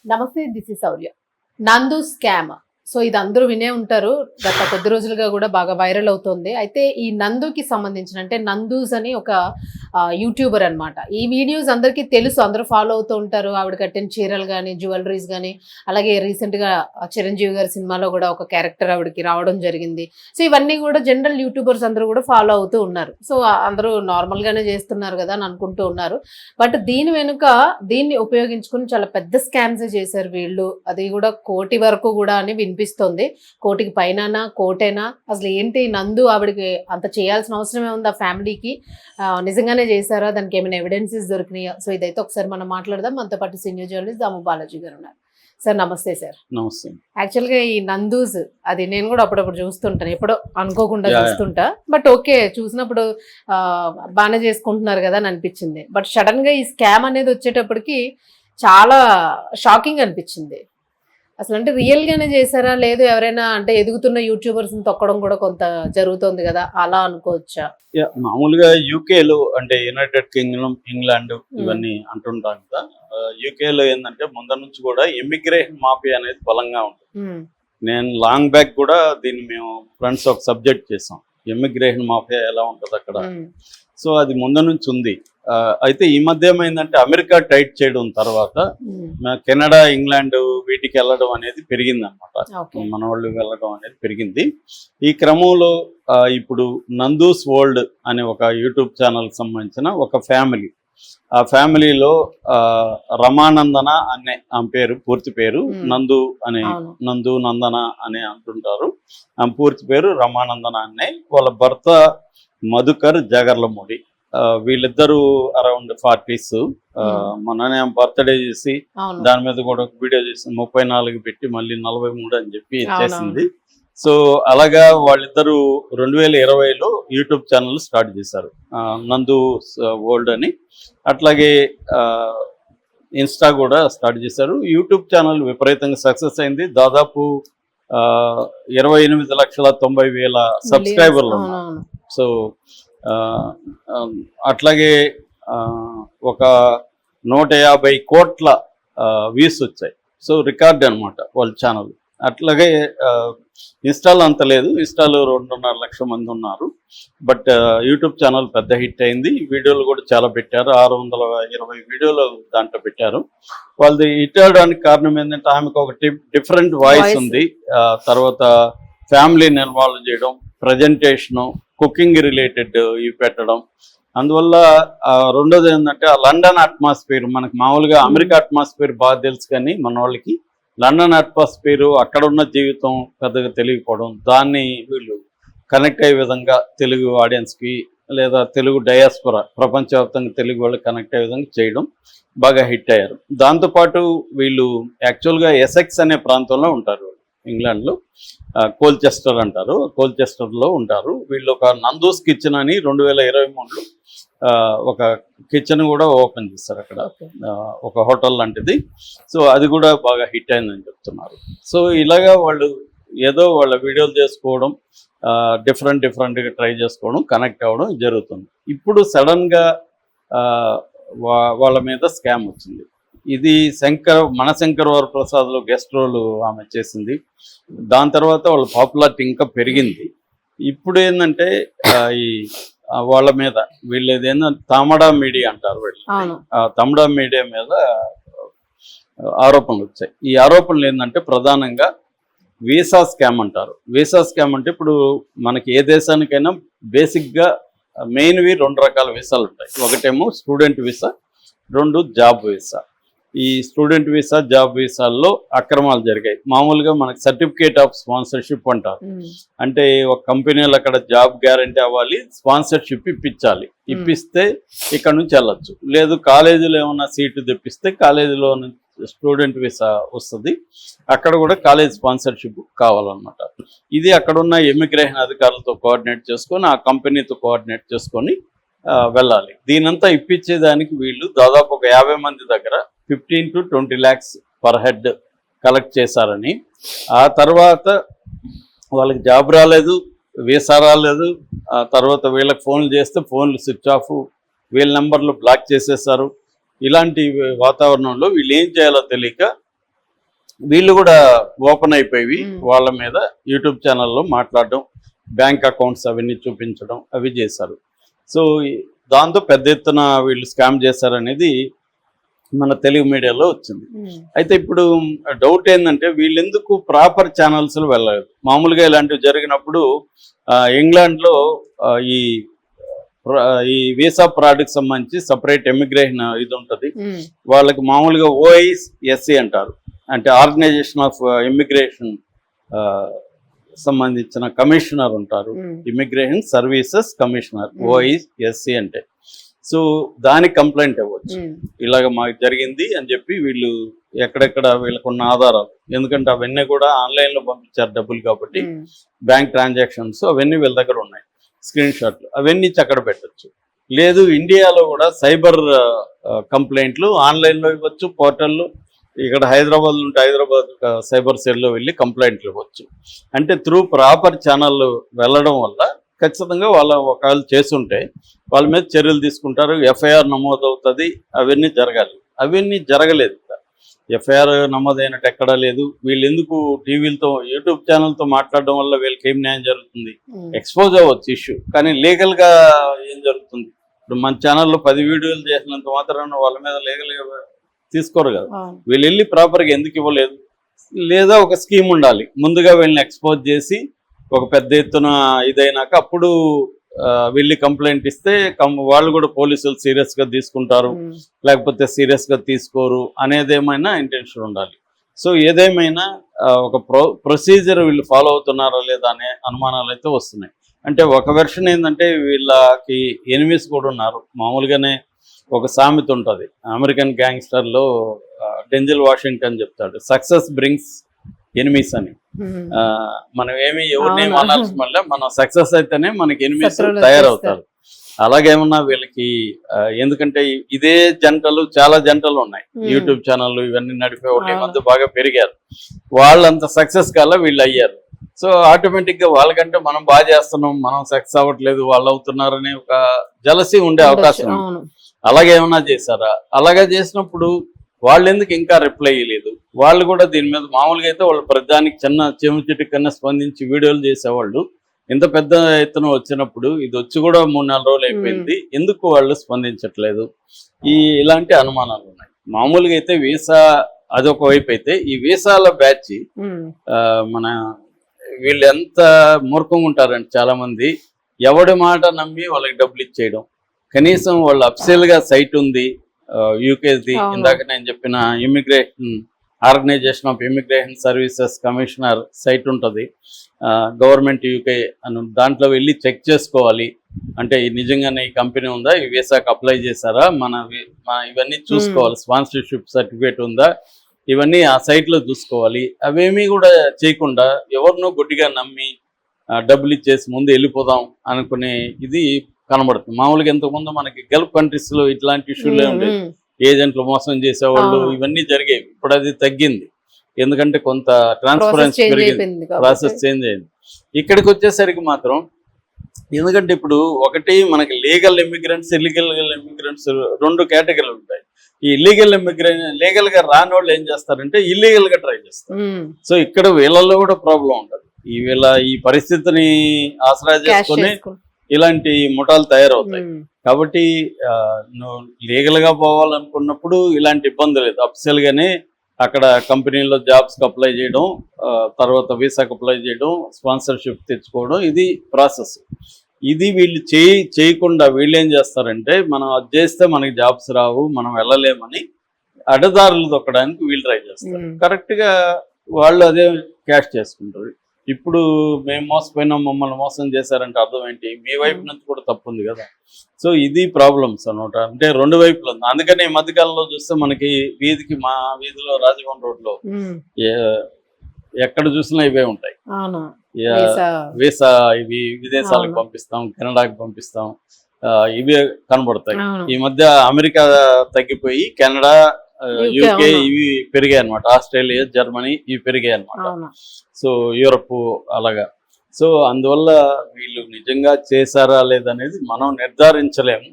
నమస్తే, this is శౌర్య. నందు scam. So ఇది అందరూ వినే ఉంటారు. గత కొద్ది రోజులుగా కూడా బాగా వైరల్ అవుతుంది. అయితే ఈ నందుకి సంబంధించిన, అంటే నందూస్ అని ఒక యూట్యూబర్ అనమాట. ఈ వీడియోస్ అందరికీ తెలుసు, అందరూ ఫాలో అవుతూ ఉంటారు. ఆవిడ కట్టిన చీరలు కానీ, జ్యువెలరీస్ కానీ, అలాగే రీసెంట్గా చిరంజీవి గారి సినిమాలో కూడా ఒక క్యారెక్టర్ ఆవిడకి రావడం జరిగింది. సో ఇవన్నీ కూడా జనరల్ యూట్యూబర్స్ అందరూ కూడా ఫాలో అవుతూ ఉన్నారు. సో అందరూ నార్మల్గానే చేస్తున్నారు కదా అని అనుకుంటూ ఉన్నారు. బట్ దీని వెనుక దీన్ని ఉపయోగించుకుని చాలా పెద్ద స్కామ్స్ చేశారు వీళ్ళు. అది కూడా కోటి వరకు కూడా అని వినిపిస్తుంది. కోటికి పైన, కోటేనా, అసలు ఏంటి నందు ఆవిడకి అంత చేయాల్సిన అవసరమే ఉంది ఆ ఫ్యామిలీకి? నిజంగానే చేశారా? దానికి ఏమైనా ఎవిడెన్సెస్ దొరికినాయా? సో ఇదైతే ఒకసారి మనం మాట్లాడదాం. మనతో పాటు సీనియర్ జర్నలిస్ట్ దాము బాలాజీ గారు ఉన్నారు. సార్ నమస్తే. సార్ నమస్తే. యాక్చువల్గా ఈ నందూస్ అది నేను కూడా అప్పుడప్పుడు చూస్తుంటాను, ఎప్పుడో అనుకోకుండా చూస్తుంటా. బట్ ఓకే, చూసినప్పుడు బాగానే చేసుకుంటున్నారు కదా అని అనిపించింది. బట్ సడన్ గా ఈ స్కామ్ అనేది వచ్చేటప్పటికి చాలా షాకింగ్ అనిపించింది. అసలు అంటే రియల్ గానే చేశారా, లేదు ఎవరైనా అంటే ఎదుగుతున్న యూట్యూబర్స్ తొక్కడం కూడా కొంత జరుగుతుంది కదా, అలా అనుకోవచ్చా? మామూలుగా యూకేలో అంటే యునైటెడ్ కింగ్డమ్, ఇంగ్లాండ్ ఇవన్నీ అంటుంటాం కదా. యూకేలో ఏంటంటే ముందర నుంచి కూడా ఇమిగ్రేషన్ మాఫియా అనేది బలంగా ఉంటుంది. నేను లాంగ్ బ్యాక్ కూడా దీన్ని మేము ఫ్రెండ్స్ ఒక సబ్జెక్ట్ చేసాం, ఇమిగ్రేషన్ మాఫియా ఎలా ఉంటుంది అక్కడ. సో అది ముందు నుంచి ఉంది. అయితే ఈ మధ్య ఏమైందంటే అమెరికా టైట్ చేయడం తర్వాత కెనడా, ఇంగ్లాండ్ వీటికి వెళ్ళడం అనేది పెరిగింది అనమాట. మన వాళ్ళు వెళ్ళడం అనేది పెరిగింది. ఈ క్రమంలో ఇప్పుడు నందూస్ వరల్డ్ అనే ఒక యూట్యూబ్ ఛానల్ సంబంధించిన ఒక ఫ్యామిలీ, ఆ ఫ్యామిలీలో రమానందన అనే ఆమె పేరు, పూర్తి పేరు నందు అనే, నందు నందన అని అంటుంటారు. ఆమె పూర్తి పేరు రమానందన అనే. వాళ్ళ భర్త మధుకర్ జాగర్లమూడి. వీళ్ళిద్దరూ అరౌండ్ 40s. మొన్ననే బర్త్డే చేసి దాని మీద కూడా ఒక వీడియో చేసి 34 పెట్టి మళ్ళీ 43 అని చెప్పి చేసింది. సో అలాగా వాళ్ళిద్దరూ 2020లో యూట్యూబ్ ఛానల్ స్టార్ట్ చేశారు, నందు వరల్డ్ అని. అట్లాగే ఇన్స్టా కూడా స్టార్ట్ చేశారు. యూట్యూబ్ ఛానల్ విపరీతంగా సక్సెస్ అయింది. దాదాపు 28,90,000 సబ్స్క్రైబర్లు ఉన్నారు. సో అట్లాగే ఒక 150 కోట్ల వ్యూస్ వచ్చాయి. సో రికార్డ్ అనమాట వాళ్ళ ఛానల్. అట్లాగే ఇన్స్టాల్ అంత లేదు, ఇన్స్టాల్ 2.5 లక్షల మంది ఉన్నారు. బట్ యూట్యూబ్ ఛానల్ పెద్ద హిట్ అయింది. వీడియోలు కూడా చాలా పెట్టారు, 620 వీడియోలు దాంట్లో పెట్టారు. వాళ్ళది హిట్ అవడానికి కారణం ఏంటంటే ఆమెకు ఒక డిఫరెంట్ వాయిస్ ఉంది. తర్వాత ఫ్యామిలీని ఇన్వాల్వ్ చేయడం, ప్రజెంటేషను, కుకింగ్ రిలేటెడ్ ఇవి పెట్టడం. అందువల్ల రెండోది ఏంటంటే ఆ లండన్ అట్మాస్ఫియర్, మనకు మామూలుగా అమెరికా అట్మాస్ఫియర్ బాగా తెలుసు, కానీ మన వాళ్ళకి లండన్ అట్మాస్ఫియర్, అక్కడ ఉన్న జీవితం పెద్దగా తెలియకపోవడం, దాన్ని వీళ్ళు కనెక్ట్ అయ్యే విధంగా తెలుగు ఆడియన్స్కి లేదా తెలుగు డయాస్పోరా, ప్రపంచవ్యాప్తంగా తెలుగు వాళ్ళు కనెక్ట్ అయ్యే విధంగా చేయడం బాగా హిట్ అయ్యారు. దాంతోపాటు వీళ్ళు యాక్చువల్గా ఎసెక్స్ అనే ప్రాంతంలో ఉంటారు, ఇంగ్లాండ్లో. కోల్చెస్టర్ అంటారు, కోల్చెస్టర్లో ఉంటారు వీళ్ళు. ఒక నందూస్ కిచెన్ అని 2023లో ఒక కిచెన్ కూడా ఓపెన్ చేస్తారు అక్కడ, ఒక హోటల్ లాంటిది. సో అది కూడా బాగా హిట్ అయిందని చెప్తున్నారు. సో ఇలాగా వాళ్ళు ఏదో వాళ్ళ వీడియోలు చేసుకోవడం, డిఫరెంట్గా ట్రై చేసుకోవడం, కనెక్ట్ అవ్వడం జరుగుతుంది. ఇప్పుడు సడన్గా వాళ్ళ మీద స్కామ్ వచ్చింది. ఇది మనశంకర్ వరప్రసాద్లో గెస్ట్ రోల్ ఆమె చేసింది. దాని తర్వాత వాళ్ళ పాపులారిటీ ఇంకా పెరిగింది. ఇప్పుడు ఏంటంటే ఈ వాళ్ళ మీద వీళ్ళది ఏంటంటే తమడా మీడియా అంటారు, వీళ్ళు తమడా మీడియా మీద ఆరోపణలు వచ్చాయి. ఈ ఆరోపణలు ఏంటంటే ప్రధానంగా వీసా స్కామ్ అంటారు. వీసా స్కామ్ అంటే ఇప్పుడు మనకి ఏ దేశానికైనా బేసిక్గా మెయిన్వి 2 రకాల వీసాలు ఉంటాయి. ఒకటేమో స్టూడెంట్ వీసా, 2 జాబ్ వీసా. ఈ స్టూడెంట్ వీసా, జాబ్ వీసాల్లో అక్రమాలు జరిగాయి. మామూలుగా మనకి సర్టిఫికేట్ ఆఫ్ స్పాన్సర్షిప్ అంటారు. అంటే ఒక కంపెనీలో అక్కడ జాబ్ గ్యారంటీ అవ్వాలి, స్పాన్సర్షిప్ ఇప్పించాలి. ఇప్పిస్తే ఇక్కడ నుంచి వెళ్ళొచ్చు. లేదు కాలేజీలో ఏమన్నా సీటు తెప్పిస్తే కాలేజీలో స్టూడెంట్ వీసా వస్తుంది, అక్కడ కూడా కాలేజ్ స్పాన్సర్షిప్ కావాలన్నమాట. ఇది అక్కడున్న ఇమిగ్రేషన్ అధికారులతో కోఆర్డినేట్ చేసుకొని, ఆ కంపెనీతో కోఆర్డినేట్ చేసుకొని వెళ్ళాలి. దీనంతా ఇప్పించేదానికి వీళ్ళు దాదాపు ఒక 50 మంది దగ్గర 15 to 20 lakhs per head collect చేశారని, ఆ తర్వాత వాళ్ళకి జాబ్ రాలేదు, వీసా రాలేదు. ఆ తర్వాత వీళ్ళకి ఫోన్లు చేస్తే ఫోన్లు స్విచ్ ఆఫ్, వీళ్ళ నెంబర్లు బ్లాక్ చేసేసారు. ఇలాంటి వాతావరణంలో వీళ్ళు ఏం చేయాలో తెలియక వీళ్ళు కూడా ఓపెన్ అయిపోయి Hmm. వాళ్ళ మీద యూట్యూబ్ ఛానల్లో మాట్లాడడం, బ్యాంక్ అకౌంట్స్ అవన్నీ చూపించడం అవి చేశారు. సో దాంతో పెద్ద ఎత్తున వీళ్ళు స్కామ్ చేశారనేది మన తెలుగు మీడియాలో వచ్చింది. అయితే ఇప్పుడు డౌట్ ఏంటంటే వీళ్ళు ఎందుకు ప్రాపర్ ఛానల్స్ వెళ్ళలేదు? మామూలుగా ఇలాంటివి జరిగినప్పుడు ఇంగ్లాండ్లో ఈ ఈ వీసా ఫ్రాడ్కి సంబంధించి సపరేట్ ఇమిగ్రేషన్ ఇది ఉంటుంది. వాళ్ళకి మామూలుగా OISC అంటారు, అంటే ఆర్గనైజేషన్ ఆఫ్ ఇమిగ్రేషన్ సంబంధించిన కమిషనర్ ఉంటారు, ఇమిగ్రేషన్ సర్వీసెస్ కమిషనర్, OISC అంటే. సో దానికి కంప్లైంట్ ఇవ్వచ్చు, ఇలాగ మాకు జరిగింది అని చెప్పి. వీళ్ళు ఎక్కడెక్కడ వీళ్ళకున్న ఆధారాలు, ఎందుకంటే అవన్నీ కూడా ఆన్లైన్లో పంపించారు డబ్బులు కాబట్టి, బ్యాంక్ ట్రాన్సాక్షన్స్ అవన్నీ వీళ్ళ దగ్గర ఉన్నాయి, స్క్రీన్ షాట్లు అవన్నీ అక్కడ పెట్టచ్చు. లేదు ఇండియాలో కూడా సైబర్ కంప్లైంట్లు ఆన్లైన్లో ఇవ్వచ్చు, పోర్టల్లో. ఇక్కడ హైదరాబాద్ ఉంటే హైదరాబాద్ సైబర్ సెల్లో వెళ్ళి కంప్లైంట్లు ఇవ్వచ్చు. అంటే త్రూ ప్రాపర్ ఛానల్ వెళ్ళడం వల్ల ఖచ్చితంగా వాళ్ళ ఒకవేళ చేస్తుంటే వాళ్ళ మీద చర్యలు తీసుకుంటారు, FIR నమోదవుతుంది, అవన్నీ జరగాలి. అవన్నీ జరగలేదు. FIR నమోదైనట్టు ఎక్కడా లేదు. వీళ్ళు ఎందుకు టీవీలతో యూట్యూబ్ ఛానల్తో మాట్లాడడం వల్ల వీళ్ళకి ఏం న్యాయం జరుగుతుంది? ఎక్స్పోజ్ అవ్వచ్చు ఇష్యూ, కానీ లీగల్గా ఏం జరుగుతుంది? ఇప్పుడు మన ఛానల్లో 10 వీడియోలు చేసినంత మాత్రాన వాళ్ళ మీద లీగల్గా తీసుకోరు కదా. వీళ్ళు వెళ్ళి ప్రాపర్గా ఎందుకు ఇవ్వలేదు? లేదా ఒక స్కీమ్ ఉండాలి, ముందుగా వీళ్ళని ఎక్స్పోజ్ చేసి ఒక పెద్ద ఎత్తున ఇదైనాక అప్పుడు వెళ్ళి కంప్లైంట్ ఇస్తే వాళ్ళు కూడా పోలీసులు సీరియస్గా తీసుకుంటారు, లేకపోతే సీరియస్గా తీసుకోరు అనేది ఏమైనా ఇంటెన్షన్ ఉండాలి. సో ఏదేమైనా ఒక ప్రొసీజర్ వీళ్ళు ఫాలో అవుతున్నారా లేదా అనే అనుమానాలు అయితే వస్తున్నాయి. అంటే ఒక వెర్షన్ ఏంటంటే వీళ్ళకి ఎనిమీస్ కూడా ఉన్నారు. మామూలుగానే ఒక సామెత ఉంటుంది అమెరికన్ గ్యాంగ్స్టర్లో, డెంజల్ వాషింగ్టన్ చెప్తాడు, సక్సెస్ బ్రింగ్స్ ఎనిమీస్ అని. మనం ఏమి ఎవరిని అనాల్సి మళ్ళీ మనం సక్సెస్ అయితేనే మనకి ఎనిమీస్ తయారవుతారు. అలాగేమన్నా వీళ్ళకి, ఎందుకంటే ఇదే జంటలు చాలా జంటలు ఉన్నాయి, యూట్యూబ్ ఛానళ్ళు ఇవన్నీ నడిపే వాళ్ళు ఈ మధ్య బాగా పెరిగారు. వాళ్ళంత సక్సెస్ కల్లా వీళ్ళు అయ్యారు. సో ఆటోమేటిక్గా వాళ్ళకంటే మనం బాగా చేస్తున్నాం, మనం సక్సెస్ అవ్వట్లేదు, వాళ్ళు అవుతున్నారనే ఒక జలసీ ఉండే అవకాశం ఉంది. అలాగేమన్నా చేశారా? అలాగే చేసినప్పుడు వాళ్ళు ఎందుకు ఇంకా రిప్లై ఇవ్వలేదు? వాళ్ళు కూడా దీని మీద మామూలుగా అయితే వాళ్ళు ప్రతిదానికి చిన్న చెముచిటి కన్నా స్పందించి వీడియోలు చేసేవాళ్ళు. ఇంత పెద్ద ఎత్తున వచ్చినప్పుడు ఇది వచ్చి కూడా 3-4 రోజులు అయిపోయింది, ఎందుకు వాళ్ళు స్పందించట్లేదు? ఇలాంటి అనుమానాలు ఉన్నాయి. మామూలుగా అయితే వీసా అదొక వైపు అయితే, ఈ వీసాల బ్యాచ్ మన వీళ్ళు ఎంత మూర్ఖంగా ఉంటారంటే చాలా మంది ఎవడి మాట నమ్మి వాళ్ళకి డబ్బులు ఇచ్చేయడం. కనీసం వాళ్ళు అఫీషియల్గా సైట్ ఉంది, యూకేది ఇందాక నేను చెప్పిన immigration organisation of immigration services commissioner site ఉంటుంది, గవర్నమెంట్ UK అని. దాంట్లో వెళ్ళి చెక్ చేసుకోవాలి, అంటే నిజంగానే ఈ కంపెనీ ఉందా, ఈ వీసాకి అప్లై చేశారా, ఇవన్నీ చూసుకోవాలి, స్పాన్సర్షిప్ సర్టిఫికేట్ ఉందా, ఇవన్నీ ఆ సైట్లో చూసుకోవాలి. అవేమీ కూడా చేయకుండా ఎవరినో గుడ్డిగా నమ్మి డబ్బులు ఇచ్చేసి ముందు వెళ్ళిపోదాం అనుకునే ఇది కనబడుతుంది. మామూలుగా ఇంతకుముందు మనకి గల్ఫ్ కంట్రీస్లో ఇట్లాంటి ఇష్యూలే ఉండేది, ఏజెంట్లు మోసం చేసేవాళ్ళు, ఇవన్నీ జరిగేవి. ఇప్పుడు అది తగ్గింది, ఎందుకంటే కొంత ట్రాన్స్పరెన్సీ పెరిగింది, ప్రాసెస్ చేంజ్ అయింది. ఇక్కడికి వచ్చేసరికి మాత్రం, ఎందుకంటే ఇప్పుడు ఒకటి మనకి లీగల్ ఇమిగ్రెంట్స్, ఇల్లీగల్ ఇమిగ్రెంట్స్ 2 కేటగిరీలు ఉంటాయి. ఈ ఇల్లీగల్ లీగల్గా రాని వాళ్ళు ఏం చేస్తారంటే ఇల్లీగల్గా ట్రై చేస్తారు. సో ఇక్కడ వీళ్ళల్లో కూడా ప్రాబ్లం ఉంటుంది. వీళ్ళ ఈ పరిస్థితిని ఆసరా చేసుకొని ఇలాంటి ముఠాలు తయారవుతాయి. కాబట్టి నువ్వు లీగల్గా పోవాలనుకున్నప్పుడు ఇలాంటి ఇబ్బంది లేదు, అఫీషియల్గానే అక్కడ కంపెనీలో జాబ్స్కి అప్లై చేయడం, తర్వాత వీసాకి అప్లై చేయడం, స్పాన్సర్షిప్ తెచ్చుకోవడం, ఇది ప్రాసెస్. ఇది వీళ్ళు చేయకుండా వీళ్ళు ఏం చేస్తారంటే, మనం అది చేస్తే మనకి జాబ్స్ రావు, మనం వెళ్ళలేమని అడ్డదారులు తొక్కడానికి వీళ్ళు ట్రై చేస్తారు. కరెక్ట్గా వాళ్ళు అదే క్యాష్ చేసుకుంటారు. ఇప్పుడు మేము మోసపోయినాం, మమ్మల్ని మోసం చేశారంటే అర్థం ఏంటి? మీ వైపు నుంచి కూడా తప్పు ఉంది కదా. సో ఇది ప్రాబ్లమ్స్ అనమాట, అంటే 2 వైపులు ఉంది. అందుకని ఈ మధ్యకాలంలో చూస్తే మనకి మా వీధిలో రాజభవన్ రోడ్లో ఎక్కడ చూసినా ఇవే ఉంటాయి. వీసా ఇవి విదేశాలకు పంపిస్తాం, కెనడాకి పంపిస్తాం, ఇవే కనబడతాయి. ఈ మధ్య అమెరికా తగ్గిపోయి కెనడా, UK ఇవి పెరిగాయి అనమాట, ఆస్ట్రేలియా, జర్మనీ ఇవి పెరిగాయి అనమాట. సో యూరప్ అలాగా. సో అందువల్ల వీళ్ళు నిజంగా చేశారా లేదనేది మనం నిర్ధారించలేము.